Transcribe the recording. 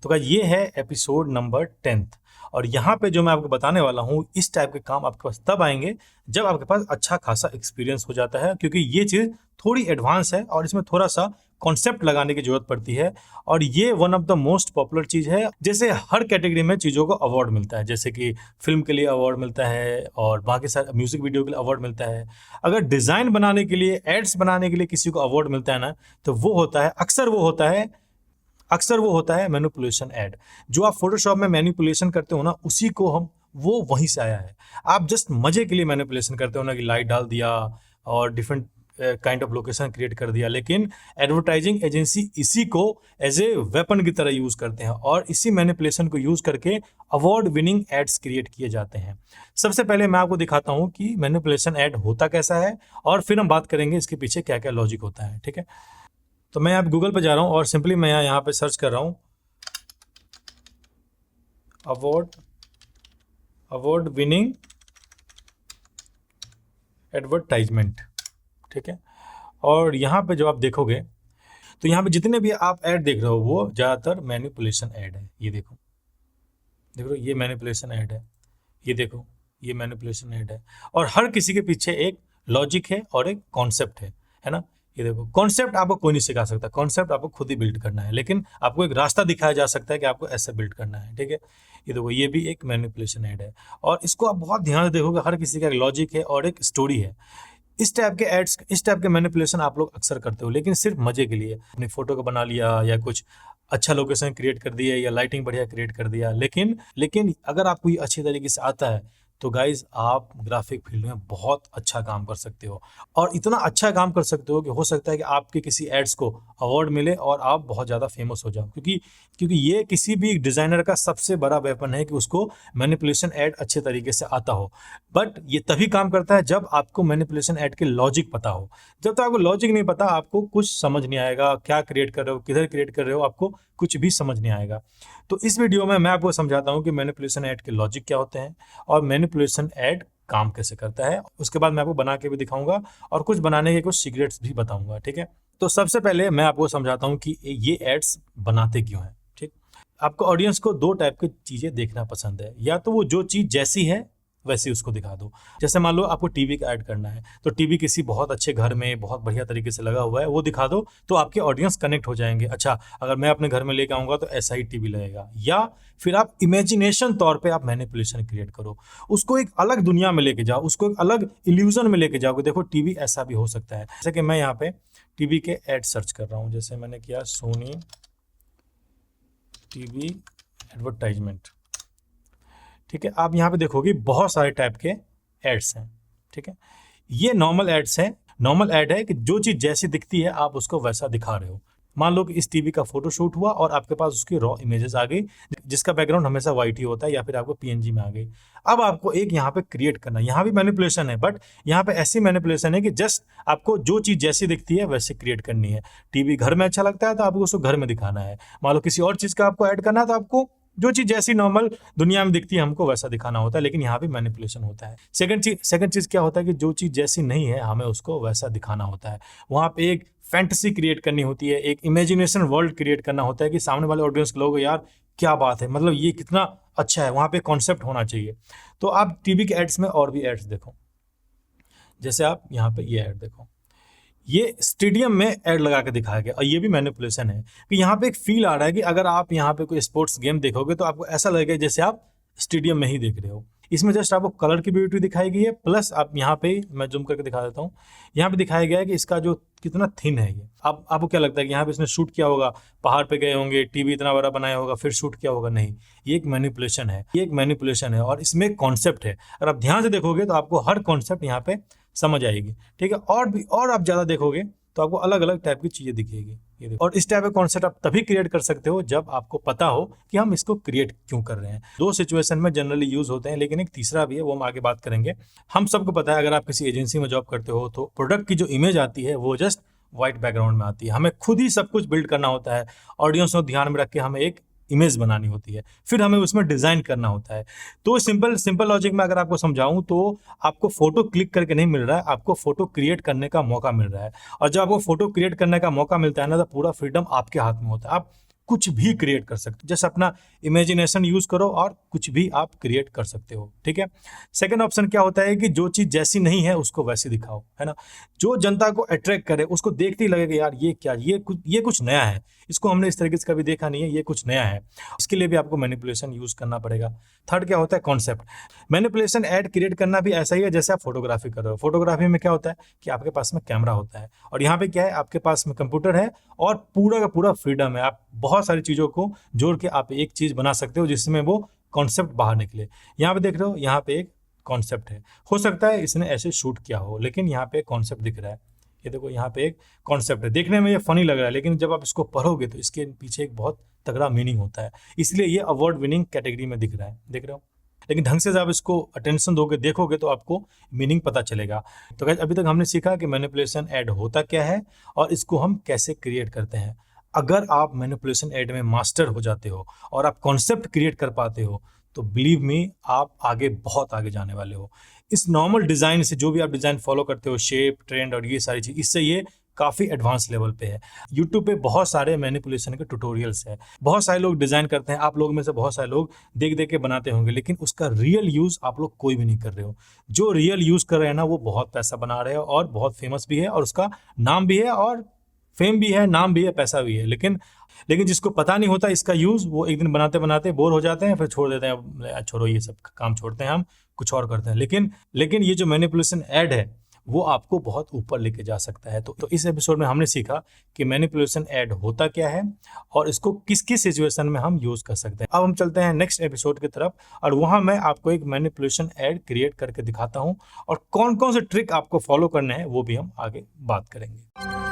तो गाइस ये है एपिसोड नंबर 10th और यहाँ पे जो मैं आपको बताने वाला हूँ इस टाइप के काम आपके पास तब आएंगे जब आपके पास अच्छा खासा एक्सपीरियंस हो जाता है, क्योंकि ये चीज़ थोड़ी एडवांस है और इसमें थोड़ा सा कॉन्सेप्ट लगाने की जरूरत पड़ती है। और ये one of the most popular चीज़ है। जैसे हर कैटेगरी में चीज़ों को अवार्ड मिलता है, जैसे कि फिल्म के लिए अवार्ड मिलता है और बाकी सारे म्यूजिक वीडियो के लिए अवार्ड मिलता है। अगर डिज़ाइन बनाने के लिए, एड्स बनाने के लिए किसी को अवार्ड मिलता है ना, तो वो होता है अक्सर वो होता है मैनिपुलेशन एड। जो आप फोटोशॉप में मैनिपुलेशन करते हो ना, उसी को वो वहीं से आया है। आप जस्ट मजे के लिए मैनिपुलेशन करते हो ना, कि लाइट डाल दिया और different kind of location create कर दिया, लेकिन एडवर्टाइजिंग एजेंसी इसी को एज ए वेपन की तरह यूज करते हैं और इसी मैनिपुलेशन को यूज करके अवार्ड विनिंग एड्स क्रिएट किए जाते हैं। सबसे पहले मैं आपको दिखाता हूं कि मैनिपुलेशन एड होता कैसा है और फिर हम बात करेंगे इसके पीछे क्या क्या लॉजिक होता है। ठीक है, तो मैं अब गूगल पे जा रहा हूँ और सिंपली मैं यहाँ पे सर्च कर रहा हूँ अवार्ड विनिंग एडवर्टाइजमेंट। ठीक है, और यहाँ पे जो आप देखोगे तो यहाँ पे जितने भी आप ऐड देख रहे हो वो ज़्यादातर मैनिपुलेशन ऐड है। ये देखो ये मैनिपुलेशन ऐड है, ये देखो ये मैनिपुलेशन ऐड है। और हर किसी के पीछे एक लॉजिक है और एक कॉन्सेप्ट है ना। ये देखो, कॉन्सेप्ट आपको कोई नहीं सिखा सकता, कॉन्सेप्ट आपको खुद ही बिल्ड करना है, लेकिन आपको एक रास्ता दिखाया जा सकता है कि आपको ऐसा बिल्ड करना है। ठीक है, ये देखो ये भी एक मैनिपुलेशन ऐड है और इसको आप बहुत ध्यान से देखोगे, हर किसी का एक लॉजिक है और एक स्टोरी है। इस टाइप के एड्स, इस टाइप के मैनिपुलेशन आप लोग अक्सर करते हो, लेकिन सिर्फ मजे के लिए। अपनी फोटो को बना लिया या कुछ अच्छा लोकेशन क्रिएट कर दिया या लाइटिंग बढ़िया क्रिएट कर दिया, लेकिन अगर आपको ये अच्छी तरीके से आता है तो गाइज आप ग्राफिक फील्ड में बहुत अच्छा काम कर सकते हो। और इतना अच्छा काम कर सकते हो कि हो सकता है कि आपके किसी एड्स को अवार्ड मिले और आप बहुत ज़्यादा फेमस हो जाओ, क्योंकि ये किसी भी डिज़ाइनर का सबसे बड़ा वेपन है कि उसको मैनिपुलेशन एड अच्छे तरीके से आता हो। बट ये तभी काम करता है जब आपको मैनिपुलेशन एड के लॉजिक पता हो। जब तक आपको लॉजिक नहीं पता, आपको कुछ समझ नहीं आएगा, क्या क्रिएट कर रहे हो, किधर क्रिएट कर रहे हो, आपको कुछ भी समझ नहीं आएगा। तो इस वीडियो में मैं आपको समझाता हूँ कि मैनिपुलेशन एड के लॉजिक क्या होते हैं और मैनिपुलेशन एड काम कैसे करता है। उसके बाद मैं आपको बना के भी दिखाऊंगा और कुछ बनाने के कुछ सीक्रेट्स भी बताऊंगा। ठीक है, तो सबसे पहले मैं आपको समझाता हूँ कि ये एड्स बनाते क्यों हैं। ठीक, आपको ऑडियंस को दो टाइप की चीजें देखना पसंद है, या तो वो जो चीज जैसी है वैसे उसको दिखा दो। जैसे मान लो आपको टीवी का ऐड करना है, तो टीवी किसी बहुत अच्छे घर में बहुत बढ़िया तरीके से लगा हुआ है, वो दिखा दो तो आपके ऑडियंस कनेक्ट हो जाएंगे। अच्छा, अगर मैं अपने घर में लेके आऊंगा तो ऐसा ही टीवी लगेगा। या फिर आप इमेजिनेशन तौर पे आप मैनिपुलेशन क्रिएट करो, उसको एक अलग दुनिया में लेके जाओ, उसको एक अलग इल्यूजन में लेके जाओ, देखो टीवी ऐसा भी हो सकता है। जैसे कि मैं यहाँ पे टीवी के एड सर्च कर रहा हूँ, जैसे मैंने किया सोनी टीवी एडवर्टाइजमेंट। ठीक है, आप यहाँ पे देखोगे बहुत सारे टाइप के एड्स हैं। ठीक है, ये नॉर्मल एड्स हैं। नॉर्मल एड है कि जो चीज़ जैसी दिखती है आप उसको वैसा दिखा रहे हो। मान लो कि इस टीवी का फोटो शूट हुआ और आपके पास उसकी रॉ इमेजेस आ गई, जिसका बैकग्राउंड हमेशा वाइट ही होता है या फिर आपको पीएनजी में आ गई। अब आपको एक यहाँ पे क्रिएट करना है, यहाँ भी मैनिपुलेशन है, बट यहाँ पे ऐसी मैनिपुलेशन है कि जस्ट आपको जो चीज़ जैसी दिखती है वैसे क्रिएट करनी है। टीवी घर में अच्छा लगता है तो आपको उसको घर में दिखाना है। मान लो किसी और चीज़ का आपको ऐड करना है तो आपको जो चीज जैसी नॉर्मल दुनिया में दिखती है हमको वैसा दिखाना होता है, लेकिन यहाँ भी मैनिपुलेशन होता है। सेकंड चीज क्या होता है कि जो चीज जैसी नहीं है हमें उसको वैसा दिखाना होता है। वहां पे एक फैंटेसी क्रिएट करनी होती है, एक इमेजिनेशन वर्ल्ड क्रिएट करना होता है कि सामने वाले ऑडियंस के लोग यार क्या बात है, मतलब ये कितना अच्छा है। वहां पे कॉन्सेप्ट होना चाहिए। तो आप टीवी के एड्स में और भी एड्स देखो, जैसे आप यहाँ पे ये एड देखो, ये स्टेडियम में ऐड लगा के दिखाया गया और ये भी मैनिपुलेशन है कि यहाँ पे एक फील आ रहा है कि अगर आप यहाँ पे कोई स्पोर्ट्स गेम देखोगे तो आपको ऐसा लगेगा जैसे आप स्टेडियम में ही देख रहे हो। इसमें जस्ट आपको कलर की ब्यूटी दिखाई गई है, प्लस आप यहाँ पे, मैं जूम करके दिखा देता हूँ, यहाँ पे दिखाया गया है कि इसका जो कितना थिन है ये। अब आपको क्या लगता है कि यहाँ पे इसने शूट किया होगा, पहाड़ पे गए होंगे, टीवी इतना बड़ा बनाया होगा फिर शूट किया होगा? नहीं, ये एक मैनिपुलेशन है, ये एक मैनिपुलेशन है और इसमें कॉन्सेप्ट है। अगर आप ध्यान से देखोगे तो आपको हर कॉन्सेप्ट यहाँ पे समझ आएगी। ठीक है, और आप ज्यादा देखोगे तो आपको अलग अलग टाइप की चीजें दिखेगी। ये देखो, और इस टाइप का कॉन्सेप्ट आप तभी क्रिएट कर सकते हो जब आपको पता हो कि हम इसको क्रिएट क्यों कर रहे हैं। दो सिचुएशन में जनरली यूज होते हैं, लेकिन एक तीसरा भी है, वो हम आगे बात करेंगे। हम सबको पता है, अगर आप किसी एजेंसी में जॉब करते हो तो प्रोडक्ट की जो इमेज आती है वो जस्ट व्हाइट बैकग्राउंड में आती है। हमें खुद ही सब कुछ बिल्ड करना होता है, ऑडियंस को ध्यान में रख के हमें एक इमेज बनानी होती है, फिर हमें उसमें डिजाइन करना होता है। तो सिंपल लॉजिक में अगर आपको समझाऊं तो आपको फोटो क्लिक करके नहीं मिल रहा है, आपको फोटो क्रिएट करने का मौका मिल रहा है। और जब आपको फोटो क्रिएट करने का मौका मिलता है ना, तो पूरा फ्रीडम आपके हाथ में होता है। आप कुछ भी क्रिएट कर सकते हो, जैसे अपना इमेजिनेशन यूज करो और कुछ भी आप क्रिएट कर सकते हो। ठीक है। सेकंड ऑप्शन क्या होता है कि जो चीज जैसी नहीं है उसको वैसी दिखाओ, है ना, जो जनता को अट्रैक्ट करे, उसको देखते ही लगेगा यार ये क्या, ये कुछ नया है, इसको हमने इस तरीके से कभी देखा नहीं है, ये कुछ नया है। इसके लिए भी आपको मैनिपुलेशन यूज करना पड़ेगा। थर्ड क्या होता है, कॉन्सेप्ट। मैनिपुलेशन एड क्रिएट करना भी ऐसा ही है जैसे आप फोटोग्राफी कर रहे हो। फोटोग्राफी में क्या होता है कि आपके पास में कैमरा होता है और यहाँ पे क्या है, आपके पास में कंप्यूटर है और पूरा का पूरा फ्रीडम है। आप बहुत सारी चीजों को जोड़ के आप एक चीज बना सकते हो जिसमें वो कॉन्सेप्ट बाहर निकले। यहाँ पे देख रहे हो, यहाँ पे एक कॉन्सेप्ट है, हो सकता है इसने ऐसे शूट किया हो, लेकिन यहाँ पे कॉन्सेप्ट दिख रहा है। ये देखो, यहाँ पे एक कॉन्सेप्ट है, देखने में ये फनी लग रहा है, लेकिन जब आप इसको पढ़ोगे तो इसके पीछे एक बहुत तगड़ा मीनिंग होता है, इसलिए ये अवार्ड विनिंग कैटेगरी में दिख रहा है, देख रहे हो। लेकिन ढंग से जब आप इसको अटेंशन दोगे, देखोगे, तो आपको मीनिंग पता चलेगा। तो गाइस, अभी तक हमने सीखा कि मैनिपुलेशन एड होता क्या है और इसको हम कैसे क्रिएट करते हैं। अगर आप मैनिपुलेशन एड में मास्टर हो जाते हो और आप कॉन्सेप्ट क्रिएट कर पाते हो तो बिलीव मी, आप आगे, बहुत आगे जाने वाले हो। इस नॉर्मल डिजाइन से, जो भी आप डिजाइन फॉलो करते हो, शेप, ट्रेंड और ये सारी चीज, इससे ये काफी एडवांस लेवल पे है। यूट्यूब पे बहुत सारे मैनिपुलेशन के ट्यूटोरियल्स है, बहुत सारे लोग डिजाइन करते हैं, आप लोग में से बहुत सारे लोग देख देख के बनाते होंगे, लेकिन उसका रियल यूज आप लोग कोई भी नहीं कर रहे हो। जो रियल यूज कर रहे हैं ना, वो बहुत पैसा बना रहे हो और बहुत फेमस भी है और उसका नाम भी है और फेम भी है, नाम भी है, पैसा भी है। लेकिन जिसको पता नहीं होता इसका यूज, वो एक दिन बनाते बनाते बोर हो जाते हैं, फिर छोड़ देते हैं, छोड़ो ये सब काम छोड़ते हैं, हम कुछ और करते हैं। लेकिन ये जो मैनिपुलेशन एड है वो आपको बहुत ऊपर लेके जा सकता है। तो इस एपिसोड में हमने सीखा कि मैनिपुलेशन एड होता क्या है और इसको किस किस सिचुएशन में हम यूज कर सकते हैं। अब हम चलते हैं नेक्स्ट एपिसोड की तरफ और वहां मैं आपको एक मैनिपुलेशन एड क्रिएट करके दिखाता हूं और कौन कौन से ट्रिक आपको फॉलो करने हैं वो भी हम आगे बात करेंगे।